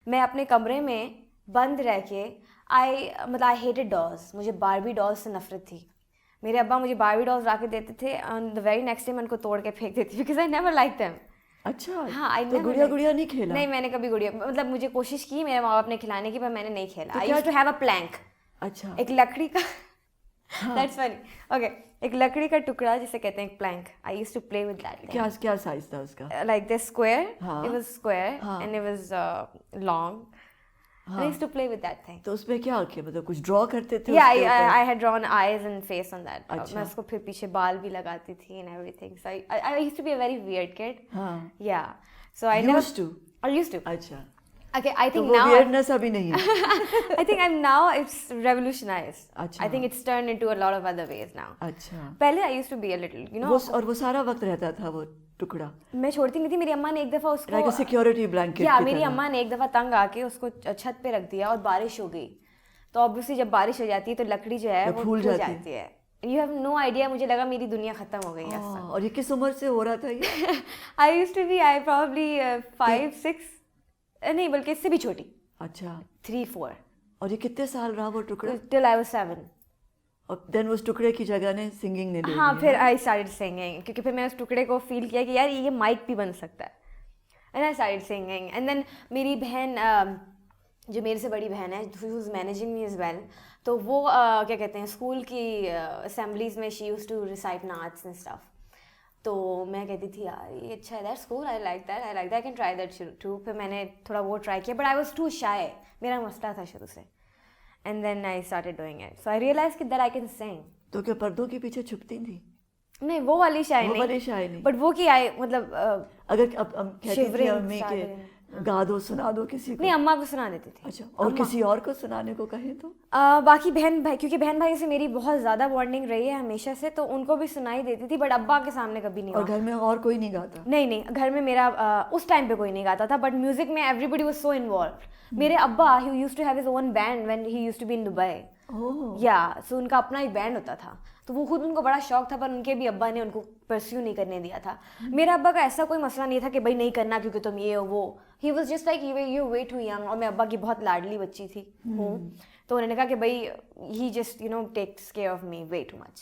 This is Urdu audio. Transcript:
میں اپنے کمرے میں بند رہ کے مطلب آئی ہیٹڈ ڈالس. مجھے باربی ڈالس سے نفرت تھی. میرے ابا مجھے باربی ڈالس لا کے دیتے تھے and the very next day میں ان کو توڑ کے پھینک دیتی because I never like them. اچھا ہاں تو گڑیا نہیں کھیلا؟ نہیں میں نے کبھی گڑیا مطلب مجھے کوشش کی میرے ماں باپ نے کھلانے کی پر میں نے نہیں کھیلا. I used to have a plank. اچھا ایک لکڑی کا دیٹس فنی اوکے ایک لکڑی کا ٹکڑا جسے کہتے ہیں ایک plank. I used to play with that. کیا سائز تھا اس کا؟ Like this square. It was square and it was long. I used to play with that thing. تو اس میں کیا کیا مطلب کچھ ڈرا کرتے تھے؟ Yeah, I had drawn eyes and face on that. میں اس کو پھر پیچھے بال بھی لگاتی تھی and everything. So I used to be a very weird kid. Yeah. So I never used to. اچھا. Okay, I think now now weirdness ابھی نہیں ہے. I think now it's revolutionized. I think it's turned into a lot of other ways now. اچھا. پہلے I used to be a little, you know. اور وہ سارا وقت رہتا تھا وہ ٹکڑا؟ میں چھوڑتی نہیں تھی. میری اماں نے ایک دفعہ اس کو لائک اے سیکیورٹی بلینکٹ. یا میری اماں نے ایک دفعہ تنگ آ کے اس کو چھت پہ رکھ دیا اور بارش ہو گئی. تو obviously جب بارش ہو جاتی ہے تو لکڑی جو ہے وہ پھول جاتی ہے. You have no idea. مجھے لگا میری دنیا ختم ہو گئی ہے. اور یہ کس عمر سے ہو رہا تھا یہ؟ I used to be probably 5, 6 نہیں بلکہ اس سے بھی چھوٹی. اچھا 3, 4. اور یہ کتنے سال رہا وہ ٹکڑا؟ Till I was 7. اور دین اس ٹکڑے کی جگہ نے سنگنگ نے لے لی. ہاں پھر I started singing کیونکہ پھر میں اس ٹکڑے کو فیل کیا کہ یار یہ مائک بھی بن سکتا ہے. And I started singing. And then میری بہن جو میرے سے بڑی بہن ہے who was managing me as well, تو وہ کیا کہتے ہیں اسکول کی اسمبلیز میں she used to recite naats and stuff. تو میں کہتی تھی یار یہ اچھا ہے that's cool. I like that I can try that too. پھر میں نے تھوڑا وہ ٹرائی کیا but I was too shy. میرا مسئلہ تھا شروع سے. And then I started doing it. So I realize کہ دیٹ آئی کین سنگ. تو کیا پردوں کے پیچھے چھپتی تھی؟ نہیں وہ والی شائے نہیں بٹ وہ کی آئی مطلب اگر کہتی تھی امی کہ گا دو سنا دو کسی کو. نہیں اماں کو سنا دیتی تھی. اچھا اور کسی اور کو سنانے کو کہیں تو باقی بہن بھائی کیونکہ بہن بھائی سے میری بہت زیادہ بانڈنگ رہی ہے ہمیشہ سے تو ان کو بھی سنائی دیتی تھی بٹ ابا کے سامنے کبھی نہیں. اور گھر میں اور کوئی نہیں گاتا؟ نہیں گھر میں میرا اس ٹائم پہ کوئی نہیں گاتا تھا بٹ میوزک میں everybody was so involved. میرے ابا ہی used to have his own band when he used to be in Dubai. یا سو ان کا اپنا ایک بینڈ ہوتا تھا تو وہ خود ان کو بڑا شوق تھا پر ان کے بھی ابا نے ان کو پرسیو نہیں کرنے دیا تھا. میرا ابا کا ایسا کوئی مسئلہ نہیں تھا کہ بھائی نہیں کرنا کیونکہ تم یہ ہو وہ. He was just like you way too young. اور میں ابا کی بہت لاڈلی بچی تھی ہوں تو انہوں نے کہا کہ بھائی he just you know takes care of me way too much.